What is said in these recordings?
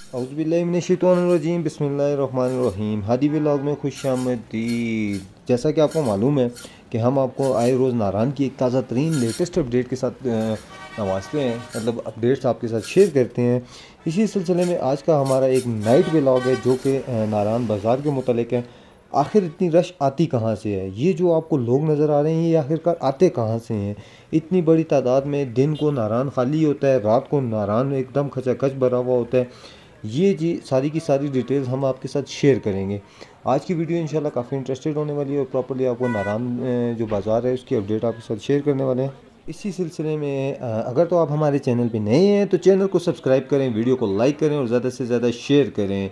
औज़ुबिल्लाहिमिनश्शैतानिर्रजीम बिस्मिल्लाहिर्रहमानिर्रहीम। हादी व्लॉग में खुशामदीद। जैसा कि आपको मालूम है कि हम आपको आए रोज़ नारान की एक ताज़ा तरीन लेटेस्ट अपडेट के साथ नवाजते हैं, मतलब अपडेट्स आपके साथ शेयर करते हैं। इसी सिलसिले में आज का हमारा एक नाइट व्लॉग है जो कि नारान बाज़ार के मुतल्लिक़ है। आखिर इतनी रश आती कहाँ से है? ये जो आपको लोग नज़र आ रहे हैं ये आखिरकार आते कहाँ से हैं? इतनी बड़ी तादाद में दिन को नारान खाली होता है, रात को नारान एकदम खचाखच भरा हुआ होता है। ये जी सारी की सारी डिटेल्स हम आपके साथ शेयर करेंगे। आज की वीडियो इंशाल्लाह काफ़ी इंटरेस्टेड होने वाली है और प्रॉपर्ली आपको नारान जो बाज़ार है उसकी अपडेट आपके साथ शेयर करने वाले हैं। इसी सिलसिले में अगर तो आप हमारे चैनल पे नए हैं तो चैनल को सब्सक्राइब करें, वीडियो को लाइक करें और ज़्यादा से ज़्यादा शेयर करें।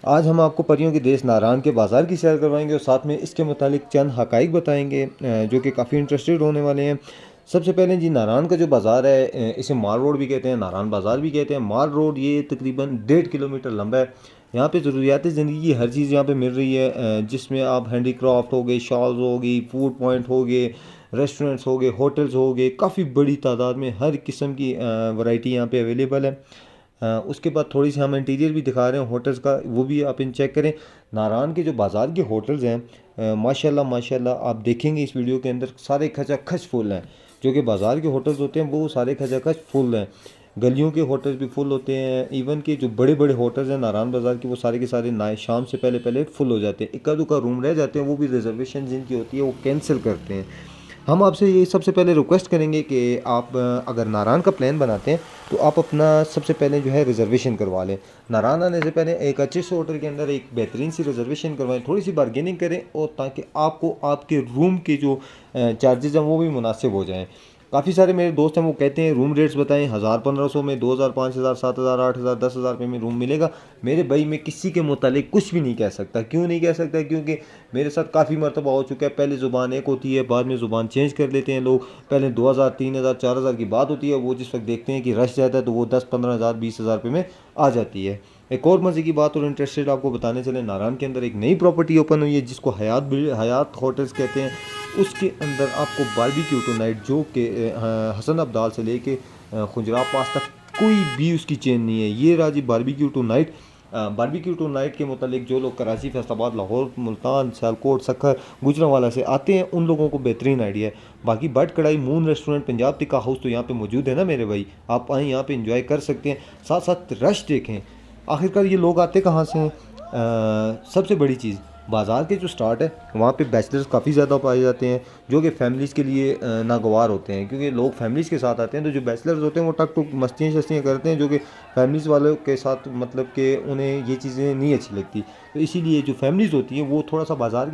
आज हम आपको परियों के देश नारान के बाज़ार की सैर करवाएंगे और साथ में इसके मुतालिक चंद हकाइक बताएंगे जो कि काफ़ी इंटरेस्टेड होने वाले हैं। सबसे पहले जी नारान का जो बाज़ार है इसे माल रोड भी कहते हैं, नारान बाज़ार भी कहते हैं। माल रोड ये तकरीबन 1.5 किलोमीटर लंबा है। यहाँ पे ज़रूरियात ज़िंदगी की हर चीज़ यहाँ पे मिल रही है, जिसमें आप हैंडी क्राफ्ट हो गए, शॉल्स हो गई, फूड पॉइंट हो गए, रेस्टोरेंट्स हो गए, होटल्स हो गए, काफ़ी बड़ी तादाद में हर किस्म की वैरायटी यहाँ पे अवेलेबल है। उसके बाद थोड़ी सी हम इंटीरियर भी दिखा रहे हैं होटल्स का, वो भी आप इन चेक करें। नारान के जो बाज़ार के होटल्स हैं माशाल्लाह माशाल्लाह आप देखेंगे इस वीडियो के अंदर सारे खचाखच फुल हैं। जो कि बाज़ार के होटल्स होते हैं वो सारे खचाखच फुल हैं। गलियों के होटल्स भी फुल होते हैं। इवन के जो बड़े बड़े होटल्स हैं नारान बाज़ार के वो सारे के सारे ना शाम से पहले पहले फुल हो जाते हैं। इक्का दुक्का रूम रह जाते हैं, वो भी रिजर्वेशन जिनकी होती है वो कैंसिल करते हैं। हम आपसे ये सबसे पहले रिक्वेस्ट करेंगे कि आप अगर नारान का प्लान बनाते हैं तो आप अपना सबसे पहले जो है रिज़र्वेशन करवा लें। नारान आने से पहले एक अच्छे से होटल के अंदर एक बेहतरीन सी रिज़र्वेशन करवाएं, थोड़ी सी बार्गेनिंग करें और ताकि आपको आपके रूम के जो चार्जेज़ हैं वो भी मुनासिब हो जाएँ। काफ़ी सारे मेरे दोस्त हैं वो कहते हैं रूम रेट्स बताएं, 1000-1500 में, 2000, 5000, 7000, 8000, 10,000 रुपये में रूम मिलेगा। मेरे भाई मैं किसी के मुतालिक कुछ भी नहीं कह सकता। क्यों नहीं कह सकता? क्योंकि मेरे साथ काफ़ी मरतबा हो चुका है। पहले ज़ुबान एक होती है, बाद में ज़ुबान चेंज कर लेते हैं लोग। पहले 2000, 3000, 4000 की बात होती है, वो जिस वक्त देखते हैं कि रश ज़्यादा है तो वो 10-15,000, 20,000 रुपये में आ जाती है। एक और मज़े की बात और इंटरेस्टेड आपको बताने चले, नारायण के अंदर एक नई प्रॉपर्टी ओपन हुई है जिसको हयात होटल्स कहते हैं। उसके अंदर आपको बारबेक्यू टू नाइट जो कि हसन अब्दाल से लेके खुजरा पास तक कोई भी उसकी चेन नहीं है। ये राजी barbecue tonight. Barbecue tonight के मुतालिक जो लोग कराची, फैसलाबाद, लाहौर, मुल्तान, सियालकोट, सक्खर, गुजरांवाला से आते हैं उन लोगों को बेहतरीन आइडिया है। बाकी बट कढ़ाई, moon restaurant, Punjab tikka house तो यहाँ पे मौजूद है ना मेरे भाई, आप आएँ यहाँ पे इंजॉय कर सकते हैं। साथ साथ रश देखें, आखिरकार ये लोग आते कहाँ से हैं? सबसे बड़ी चीज़ बाज़ार के जो स्टार्ट है वहाँ पे बैचलर्स काफ़ी ज़्यादा पाए जाते हैं जो कि फ़ैमिलीज़ के लिए नागवार होते हैं, क्योंकि लोग फैमिलीज़ के साथ आते हैं। तो जो बैचलर्स होते हैं वो टक टुक मस्तियाँ शस्तियाँ करते हैं जो कि फैमिलीज़ वालों के साथ मतलब कि उन्हें ये चीज़ें नहीं अच्छी लगती। तो इसीलिए जो फैमिलीज़ होती हैं वो थोड़ा सा बाज़ार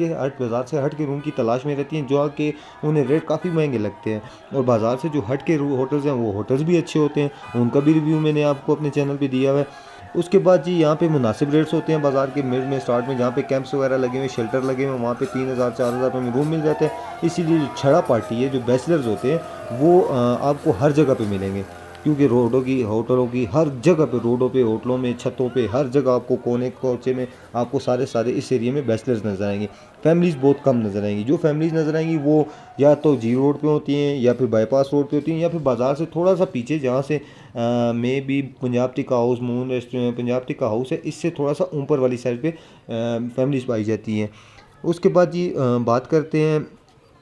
से हट के रूम की तलाश में रहती हैं, जो कि उन्हें रेट काफ़ी महंगे लगते हैं। और बाज़ार से जो हट के होटल्स हैं वो होटल्स भी अच्छे होते हैं, उनका भी रिव्यू मैंने आपको अपने चैनल पर दिया हुआ है। उसके बाद जी यहाँ पे मुनासिब रेट्स होते हैं बाज़ार के मिड में, स्टार्ट में, जहाँ पे कैंप्स वगैरह लगे हुए, शेल्टर लगे हुए, वहाँ पे 3000-4000 रुपये में रूम मिल जाते हैं। इसीलिए जो छड़ा पार्टी है, जो बैचलर्स होते हैं वो आपको हर जगह पे मिलेंगे, क्योंकि रोडों की, होटलों की हर जगह पे, रोडों पे, होटलों में, छतों पे, हर जगह आपको कोने कोचे में आपको सारे इस एरिया में बैचलर्स नज़र आएंगे। फैमिलीज़ बहुत कम नज़र आएंगी। जो फैमिलीज़ नज़र आएंगी वो या तो जी रोड पे होती हैं या फिर बाईपास रोड पे होती हैं या फिर बाज़ार से थोड़ा सा पीछे, जहाँ से may be Punjab tikka house, moon restaurant, Punjab tikka house है, इससे थोड़ा सा ऊपर वाली साइड पे फैमिलीज़ पाई जाती हैं। उसके बाद जी बात करते हैं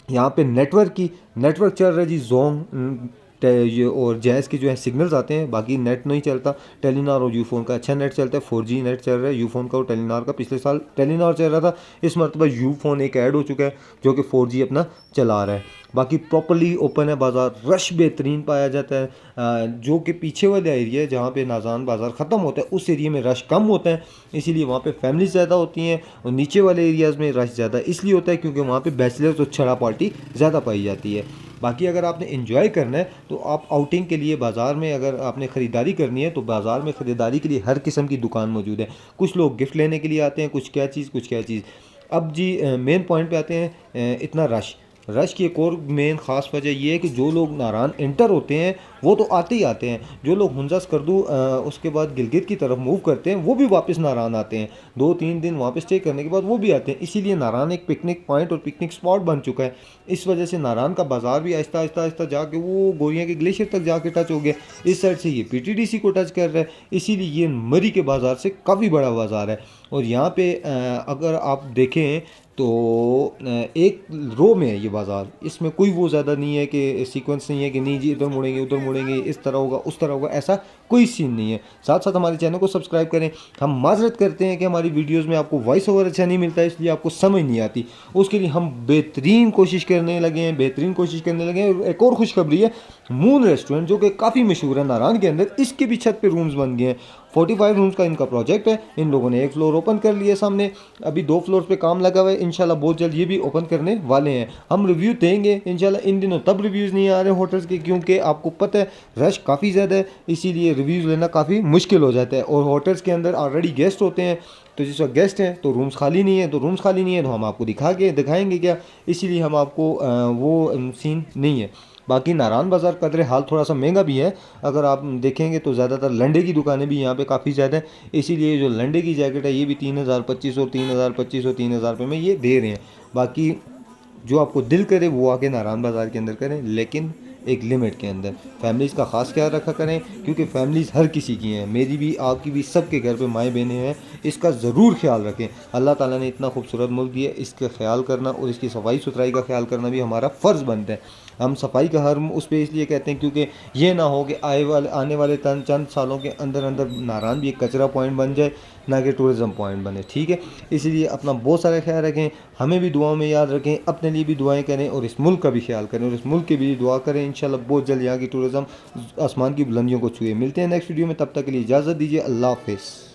यहाँ पे नेटवर्क चल रहा है जी। जोंग ये और जैज़ के जो है सिग्नल्स आते हैं, बाकी नेट नहीं चलता। टेलीनॉर और यूफोन का अच्छा नेट चलता है, 4G नेट चल रहा है यूफोन का और टेलीनॉर का। पिछले साल टेलीनॉर चल रहा था, इस मरतबा यूफोन एक ऐड हो चुका है जो कि 4G अपना चला रहा है। बाकी प्रॉपर्ली ओपन है बाज़ार, रश बेहतरीन पाया जाता है। जो कि पीछे वाले एरिया है जहाँ पे नाजान बाज़ार ख़त्म होता है उस एरिया में रश कम होता है, इसीलिए वहाँ पे फैमिली ज़्यादा होती हैं। और नीचे वाले एरियाज़ में रश ज़्यादा इसलिए होता है क्योंकि वहाँ पे बैचलर्स और छड़ा पार्टी ज़्यादा पाई जाती है। बाकी अगर आपने इन्जॉय करना है तो आप आउटिंग के लिए बाज़ार में, अगर आपने ख़रीदारी करनी है तो बाज़ार में ख़रीदारी के लिए हर किस्म की दुकान मौजूद है। कुछ लोग गिफ्ट लेने के लिए आते हैं, कुछ क्या चीज़। अब जी मेन पॉइंट पे आते हैं, इतना रश रश की एक और मेन ख़ास वजह यह है कि जो लोग नारान इंटर होते हैं वो तो आते ही आते हैं, जो लोग हुंजा स्कर्दू उसके बाद गिलगित की तरफ मूव करते हैं वो भी वापस नारान आते हैं, 2-3 दिन वहाँ पे स्टे करने के बाद वो भी आते हैं। इसीलिए नारान एक पिकनिक पॉइंट और पिकनिक स्पॉट बन चुका है। इस वजह से नारान का बाज़ार भी आहिस्ता आहिस्ता आहिस्ता जाके वो गोरियाँ के ग्लेशियर तक जाके टच हो गया। इस साइड से ये पीटीडीसी को टच कर रहा है, इसीलिए ये मरी के बाज़ार से काफ़ी बड़ा बाज़ार है। और यहाँ पे अगर आप देखें तो एक रो में है ये बाज़ार, इसमें कोई वो ज़्यादा नहीं है कि सीक्वेंस नहीं है कि नहीं जी इधर मुड़ेंगे उधर मुड़ेंगे, इस तरह होगा उस तरह होगा, ऐसा कोई सीन नहीं है। साथ साथ हमारे चैनल को सब्सक्राइब करें। हम माजरत करते हैं कि हमारी वीडियोस में आपको वॉइस ओवर अच्छा नहीं मिलता, इसलिए आपको समझ नहीं आती। उसके लिए हम बेहतरीन कोशिश करने लगे हैं, बेहतरीन कोशिश करने लगे हैं। एक और खुशखबरी है, मून रेस्टोरेंट जो कि काफ़ी मशहूर है नारायण के अंदर, इसके भी छत पे रूम्स बन गए हैं। 45 रूम्स का इनका प्रोजेक्ट है। इन लोगों ने एक फ्लोर ओपन कर लिया सामने, अभी 2 फ्लोर पे काम लगा हुआ है। इंशाल्लाह बहुत जल्द ये भी ओपन करने वाले हैं। हम रिव्यू देंगे इंशाल्लाह। इन दिनों तब रिव्यूज़ नहीं आ रहे होटल्स के, क्योंकि आपको पता है रश काफ़ी ज़्यादा है, इसीलिए रिव्यूज़ लेना काफ़ी मुश्किल हो जाता है। और होटल्स के अंदर ऑलरेडी गेस्ट होते हैं, तो जिस वक्त गेस्ट हैं तो रूम्स खाली नहीं है, तो रूम्स खाली नहीं है तो हम आपको दिखाएंगे क्या, इसीलिए हम आपको वो सीन नहीं है। बाकी नारायण बाज़ार कदर हाल थोड़ा सा महंगा भी है। अगर आप देखेंगे तो ज़्यादातर लंडे की दुकानें भी यहाँ पे काफ़ी ज़्यादा है, इसीलिए जो लंडे की जैकेट है ये भी 3,000-2500 3,000-2500 3,000 रुपये में ये दे रहे हैं। बाकी जो आपको दिल करे वो आके नारायण बाज़ार के अंदर करें, लेकिन एक लिमिट के अंदर। फैमिलीज़ का ख़ास ख्याल रखा करें, क्योंकि फैमिलीज़ हर किसी की हैं, मेरी भी आपकी भी, सबके घर पे माएँ बहनें हैं। इसका ज़रूर ख्याल रखें। अल्लाह ताला ने इतना खूबसूरत मुल्क दिया, इसका ख्याल करना और इसकी सफाई सुथराई का ख्याल करना भी हमारा फ़र्ज़ बनता है। हम सफाई का हर उस पर इसलिए कहते हैं क्योंकि ये ना हो कि आने वाले चंद सालों के अंदर अंदर नारायण भी एक कचरा पॉइंट बन जाए, ना कि टूरिज़म पॉइंट बने। ठीक है, इसीलिए अपना बहुत सारा ख्याल रखें, हमें भी दुआओं में याद रखें, अपने लिए भी दुआएं करें और इस मुल्क का भी ख्याल करें और इस मुल्क की भी दुआ करें। इंशाल्लाह बहुत जल्द यहाँ की टूरिज़म आसमान की बुलंदियों को छुए। मिलते हैं नेक्स्ट वीडियो में, तब तक के लिए इजाज़त दीजिए। अल्लाह हाफ़िज़।